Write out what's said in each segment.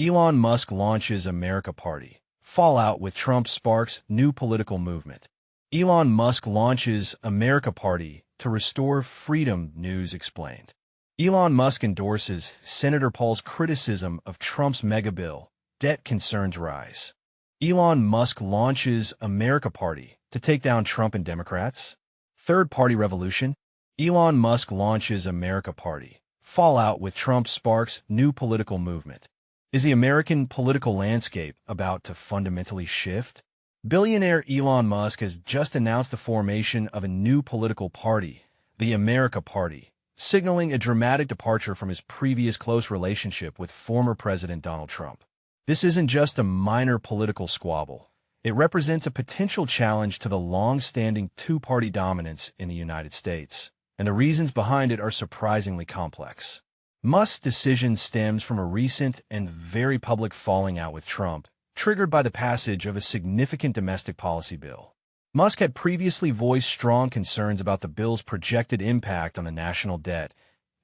Elon Musk launches America Party. Fallout with Trump sparks new political movement. Elon Musk launches America Party to restore freedom, news explained. Elon Musk endorses Senator Paul's criticism of Trump's Megabill. Debt concerns rise. Elon Musk launches America Party to take down Trump and Democrats. Third Party Revolution. Elon Musk launches America Party. Fallout with Trump sparks new political movement. Is the American political landscape about to fundamentally shift? Billionaire Elon Musk has just announced the formation of a new political party, the America Party, signaling a dramatic departure from his previous close relationship with former President Donald Trump. This isn't just a minor political squabble. It represents a potential challenge to the long-standing two-party dominance in the United States, and the reasons behind it are surprisingly complex. Musk's decision stems from a recent and very public falling out with Trump, triggered by the passage of a significant domestic policy bill. Musk had previously voiced strong concerns about the bill's projected impact on the national debt,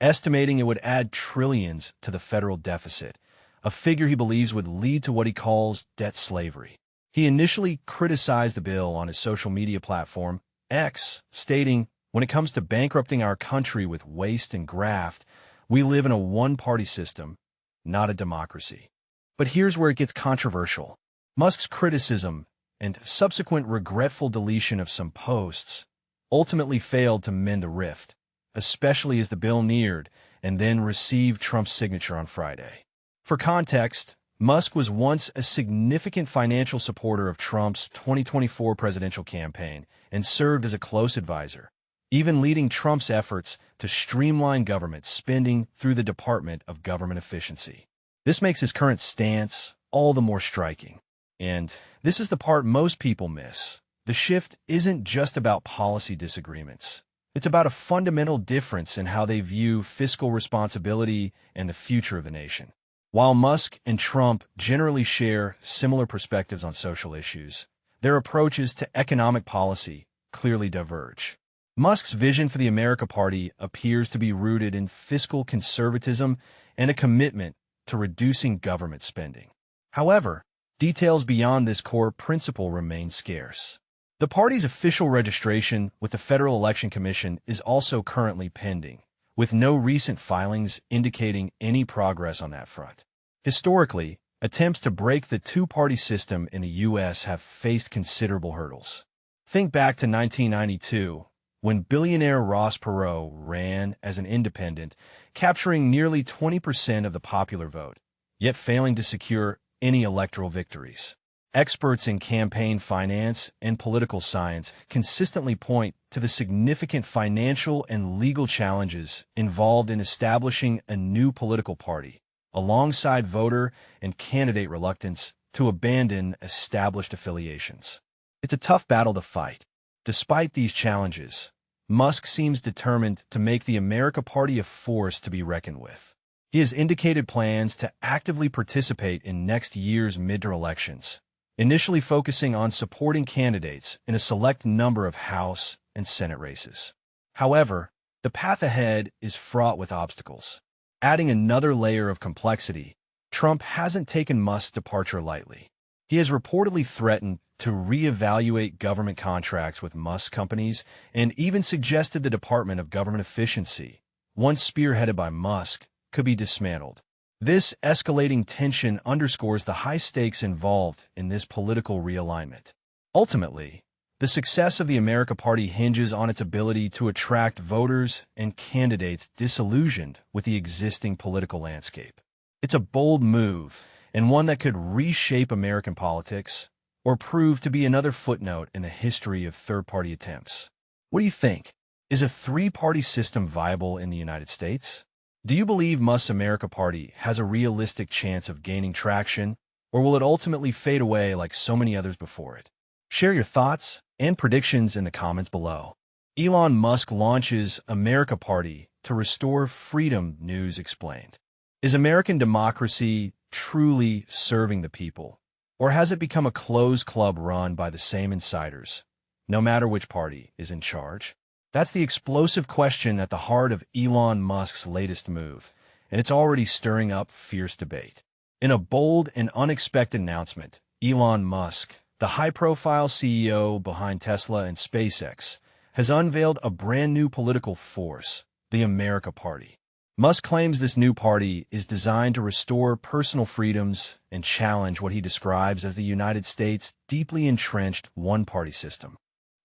estimating it would add trillions to the federal deficit, a figure he believes would lead to what he calls debt slavery. He initially criticized the bill on his social media platform, X, stating, "When it comes to bankrupting our country with waste and graft, we live in a one-party system, not a democracy." But here's where it gets controversial. Musk's criticism and subsequent regretful deletion of some posts ultimately failed to mend the rift, especially as the bill neared and then received Trump's signature on Friday. For context, Musk was once a significant financial supporter of Trump's 2024 presidential campaign and served as a close advisor, even leading Trump's efforts to streamline government spending through the Department of Government Efficiency. This makes his current stance all the more striking. And this is the part most people miss. The shift isn't just about policy disagreements. It's about a fundamental difference in how they view fiscal responsibility and the future of the nation. While Musk and Trump generally share similar perspectives on social issues, their approaches to economic policy clearly diverge. Musk's vision for the America Party appears to be rooted in fiscal conservatism and a commitment to reducing government spending. However, details beyond this core principle remain scarce. The party's official registration with the Federal Election Commission is also currently pending, with no recent filings indicating any progress on that front. Historically, attempts to break the two-party system in the U.S. have faced considerable hurdles. Think back to 1992, when billionaire Ross Perot ran as an independent, capturing nearly 20% of the popular vote, yet failing to secure any electoral victories. Experts in campaign finance and political science consistently point to the significant financial and legal challenges involved in establishing a new political party, alongside voter and candidate reluctance to abandon established affiliations. It's a tough battle to fight. Despite these challenges, Musk seems determined to make the America Party a force to be reckoned with. He has indicated plans to actively participate in next year's midterm elections, initially focusing on supporting candidates in a select number of House and Senate races. However, the path ahead is fraught with obstacles. Adding another layer of complexity, Trump hasn't taken Musk's departure lightly. He has reportedly threatened to reevaluate government contracts with Musk companies and even suggested the Department of Government Efficiency, once spearheaded by Musk, could be dismantled. This escalating tension underscores the high stakes involved in this political realignment. Ultimately, the success of the America Party hinges on its ability to attract voters and candidates disillusioned with the existing political landscape. It's a bold move, and one that could reshape American politics or prove to be another footnote in the history of third-party attempts. What do you think? Is a three-party system viable in the United States? Do you believe Musk's America Party has a realistic chance of gaining traction, or will it ultimately fade away like so many others before it? Share your thoughts and predictions in the comments below. Elon Musk launches America Party to restore freedom, news explained. Is American democracy truly serving the people, or has it become a closed club run by the same insiders, no matter which party is in charge? That's the explosive question at the heart of Elon Musk's latest move, and it's already stirring up fierce debate. In a bold and unexpected announcement, Elon Musk, the high-profile CEO behind Tesla and SpaceX, has unveiled a brand-new political force, the America Party. Musk claims this new party is designed to restore personal freedoms and challenge what he describes as the United States' deeply entrenched one-party system.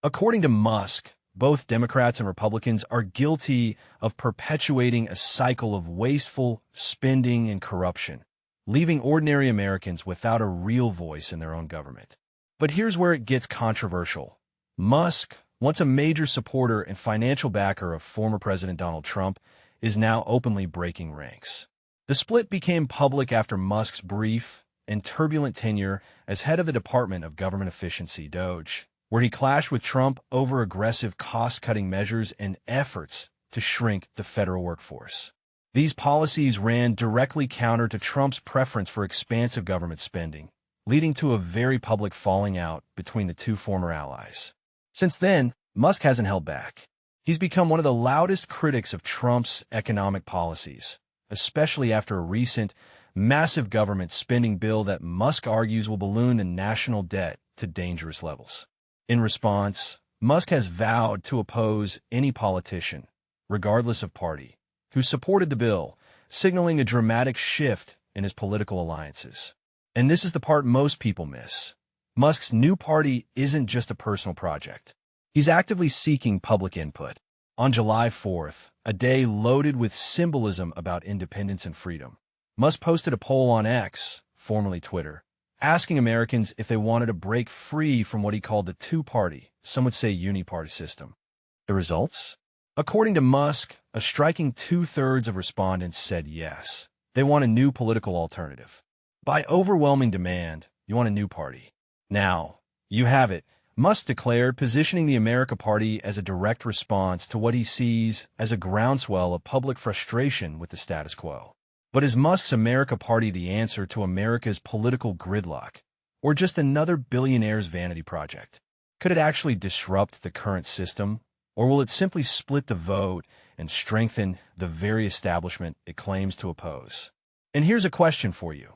According to Musk, both Democrats and Republicans are guilty of perpetuating a cycle of wasteful spending and corruption, leaving ordinary Americans without a real voice in their own government. But here's where it gets controversial. Musk, once a major supporter and financial backer of former President Donald Trump, is now openly breaking ranks. The split became public after Musk's brief and turbulent tenure as head of the Department of Government Efficiency, DOGE, where he clashed with Trump over aggressive cost-cutting measures and efforts to shrink the federal workforce. These policies ran directly counter to Trump's preference for expansive government spending, leading to a very public falling out between the two former allies. Since then, Musk hasn't held back. He's become one of the loudest critics of Trump's economic policies, especially after a recent, massive government spending bill that Musk argues will balloon the national debt to dangerous levels. In response, Musk has vowed to oppose any politician, regardless of party, who supported the bill, signaling a dramatic shift in his political alliances. And this is the part most people miss. Musk's new party isn't just a personal project. He's actively seeking public input. On July 4th, a day loaded with symbolism about independence and freedom, Musk posted a poll on X, formerly Twitter, asking Americans if they wanted to break free from what he called the two-party, some would say uniparty system. The results? According to Musk, a striking two-thirds of respondents said yes. They want a new political alternative. By overwhelming demand, you want a new party. Now, you have it. Musk declared, positioning the America Party as a direct response to what he sees as a groundswell of public frustration with the status quo. But is Musk's America Party the answer to America's political gridlock, or just another billionaire's vanity project? Could it actually disrupt the current system, or will it simply split the vote and strengthen the very establishment it claims to oppose? And here's a question for you.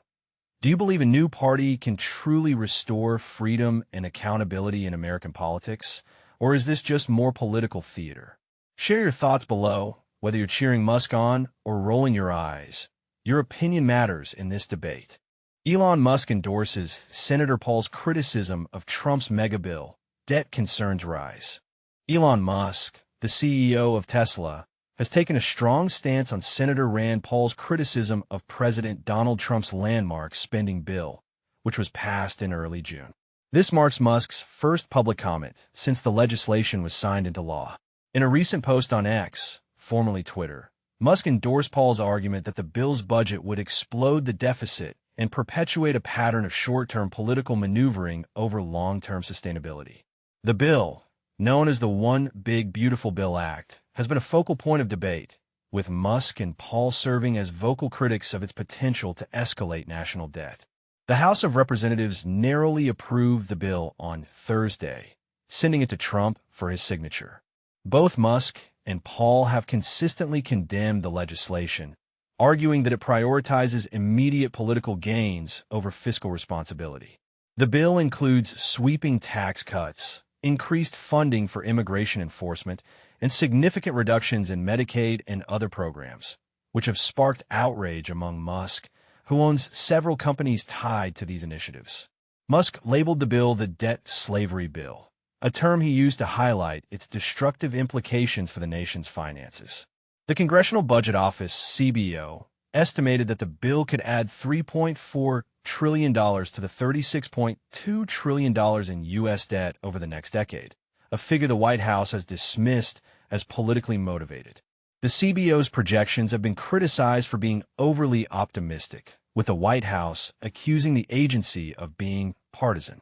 Do you believe a new party can truly restore freedom and accountability in American politics? Or is this just more political theater? Share your thoughts below, whether you're cheering Musk on or rolling your eyes. Your opinion matters in this debate. Elon Musk endorses Senator Paul's criticism of Trump's Megabill, debt concerns rise. Elon Musk, the CEO of Tesla, has taken a strong stance on Senator Rand Paul's criticism of President Donald Trump's landmark spending bill, which was passed in early June. This marks Musk's first public comment since the legislation was signed into law. In a recent post on X, formerly Twitter, Musk endorsed Paul's argument that the bill's budget would explode the deficit and perpetuate a pattern of short-term political maneuvering over long-term sustainability. The bill, known as the One Big Beautiful Bill Act, has been a focal point of debate, with Musk and Paul serving as vocal critics of its potential to escalate national debt. The House of Representatives narrowly approved the bill on Thursday, sending it to Trump for his signature. Both Musk and Paul have consistently condemned the legislation, arguing that it prioritizes immediate political gains over fiscal responsibility. The bill includes sweeping tax cuts, increased funding for immigration enforcement, and significant reductions in Medicaid and other programs, which have sparked outrage among Musk, who owns several companies tied to these initiatives. Musk labeled the bill the debt slavery bill, a term he used to highlight its destructive implications for the nation's finances. The Congressional Budget Office, CBO, estimated that the bill could add $3.4 trillion to the $36.2 trillion in U.S. debt over the next decade, a figure the White House has dismissed as politically motivated. The CBO's projections have been criticized for being overly optimistic, with the White House accusing the agency of being partisan.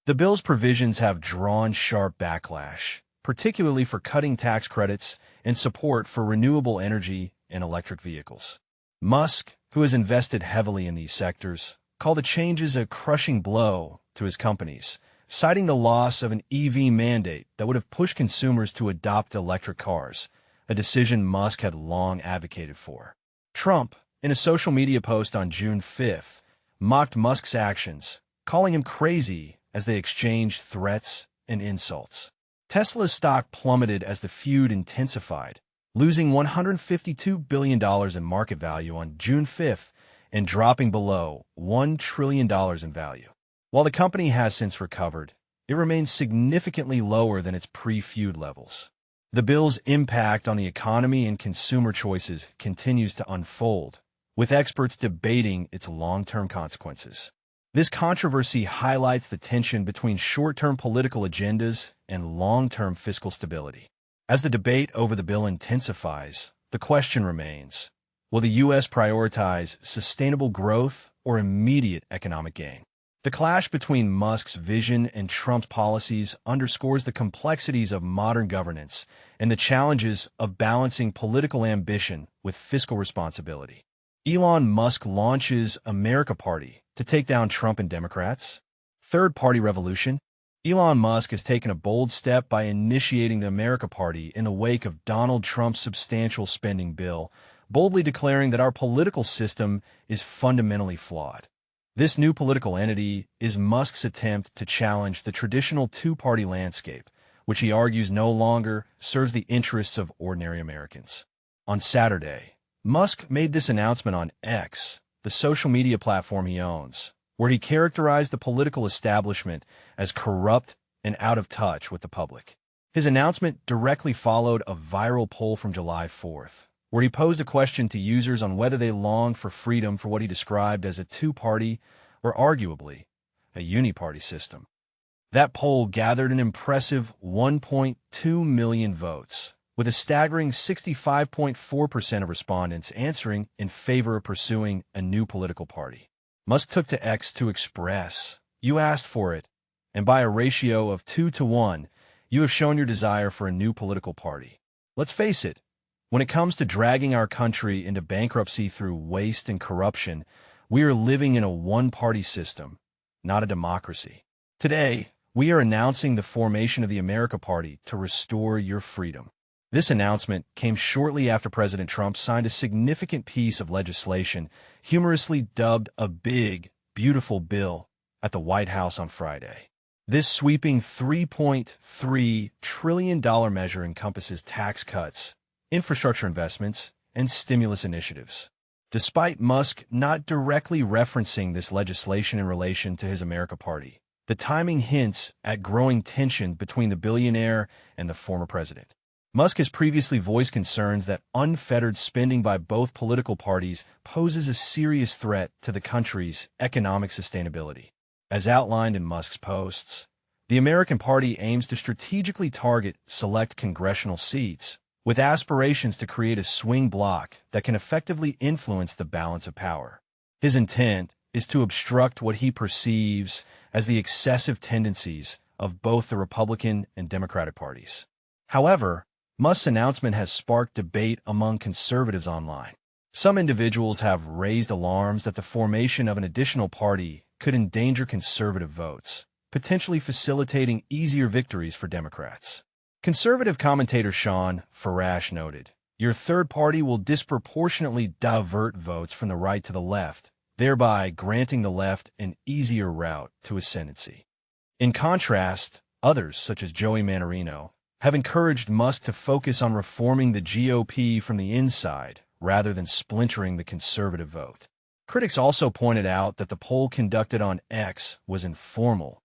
The bill's provisions have drawn sharp backlash, particularly for cutting tax credits and support for renewable energy and electric vehicles. Musk, who has invested heavily in these sectors, called the changes a crushing blow to his companies, citing the loss of an EV mandate that would have pushed consumers to adopt electric cars, a decision Musk had long advocated for. Trump, in a social media post on June 5th, mocked Musk's actions, calling him crazy as they exchanged threats and insults. Tesla's stock plummeted as the feud intensified, losing $152 billion in market value on June 5th and dropping below $1 trillion in value. While the company has since recovered, it remains significantly lower than its pre-feud levels. The bill's impact on the economy and consumer choices continues to unfold, with experts debating its long-term consequences. This controversy highlights the tension between short-term political agendas and long-term fiscal stability. As the debate over the bill intensifies, the question remains, will the U.S. prioritize sustainable growth or immediate economic gain? The clash between Musk's vision and Trump's policies underscores the complexities of modern governance and the challenges of balancing political ambition with fiscal responsibility. Elon Musk launches America Party to take down Trump and Democrats. Third Party Revolution. Elon Musk has taken a bold step by initiating the America Party in the wake of Donald Trump's substantial spending bill, boldly declaring that our political system is fundamentally flawed. This new political entity is Musk's attempt to challenge the traditional two-party landscape, which he argues no longer serves the interests of ordinary Americans. On Saturday, Musk made this announcement on X, the social media platform he owns, where he characterized the political establishment as corrupt and out of touch with the public. His announcement directly followed a viral poll from July 4th, where he posed a question to users on whether they longed for freedom for what he described as a two-party or arguably a uniparty system. That poll gathered an impressive 1.2 million votes, with a staggering 65.4% of respondents answering in favor of pursuing a new political party. Musk took to X to express, "You asked for it, and by a ratio of 2-to-1, you have shown your desire for a new political party. Let's face it, when it comes to dragging our country into bankruptcy through waste and corruption, we are living in a one-party system, not a democracy. Today, we are announcing the formation of the America Party to restore your freedom." This announcement came shortly after President Trump signed a significant piece of legislation, humorously dubbed a big, beautiful bill, at the White House on Friday. This sweeping $3.3 trillion measure encompasses tax cuts, infrastructure investments, and stimulus initiatives. Despite Musk not directly referencing this legislation in relation to his America Party, the timing hints at growing tension between the billionaire and the former president. Musk has previously voiced concerns that unfettered spending by both political parties poses a serious threat to the country's economic sustainability. As outlined in Musk's posts, the American Party aims to strategically target select congressional seats, with aspirations to create a swing bloc that can effectively influence the balance of power. His intent is to obstruct what he perceives as the excessive tendencies of both the Republican and Democratic parties. However, Musk's announcement has sparked debate among conservatives online. Some individuals have raised alarms that the formation of an additional party could endanger conservative votes, potentially facilitating easier victories for Democrats. Conservative commentator Sean Farash noted, "Your third party will disproportionately divert votes from the right to the left, thereby granting the left an easier route to ascendancy." In contrast, others, such as Joey Manarino, have encouraged Musk to focus on reforming the GOP from the inside rather than splintering the conservative vote. Critics also pointed out that the poll conducted on X was informal,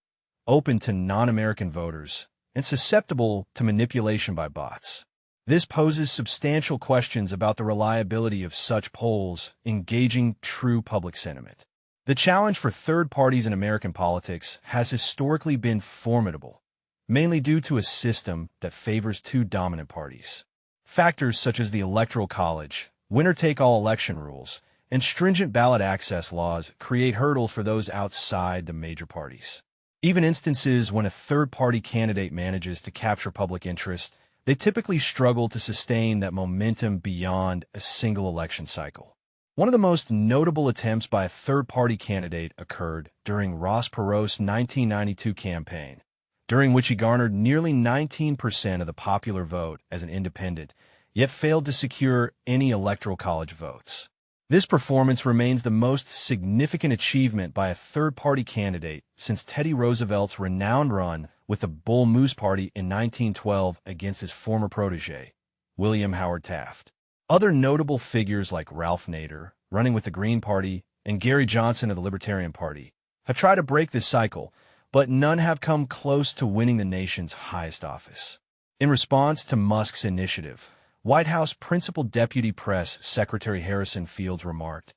open to non-American voters, and susceptible to manipulation by bots. This poses substantial questions about the reliability of such polls engaging true public sentiment. The challenge for third parties in American politics has historically been formidable, mainly due to a system that favors two dominant parties. Factors such as the Electoral College, winner-take-all election rules, and stringent ballot access laws create hurdles for those outside the major parties. Even instances when a third-party candidate manages to capture public interest, they typically struggle to sustain that momentum beyond a single election cycle. One of the most notable attempts by a third-party candidate occurred during Ross Perot's 1992 campaign, during which he garnered nearly 19% of the popular vote as an independent, yet failed to secure any electoral college votes. This performance remains the most significant achievement by a third-party candidate since Teddy Roosevelt's renowned run with the Bull Moose Party in 1912 against his former protege, William Howard Taft. Other notable figures like Ralph Nader, running with the Green Party, and Gary Johnson of the Libertarian Party have tried to break this cycle, but none have come close to winning the nation's highest office. In response to Musk's initiative, White House Principal Deputy Press Secretary Harrison Fields remarked,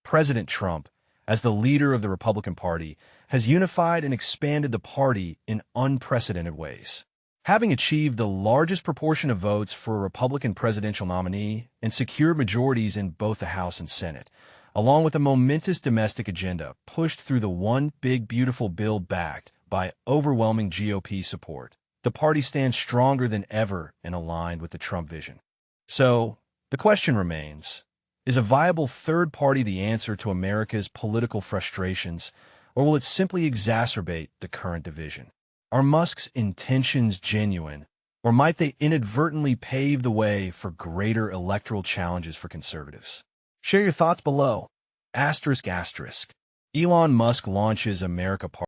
"President Trump, as the leader of the Republican Party, has unified and expanded the party in unprecedented ways. Having achieved the largest proportion of votes for a Republican presidential nominee and secured majorities in both the House and Senate, along with a momentous domestic agenda pushed through the One Big Beautiful Bill backed by overwhelming GOP support, the party stands stronger than ever and aligned with the Trump vision." So, the question remains, is a viable third party the answer to America's political frustrations, or will it simply exacerbate the current division? Are Musk's intentions genuine, or might they inadvertently pave the way for greater electoral challenges for conservatives? Share your thoughts below. ****. Elon Musk launches America Party.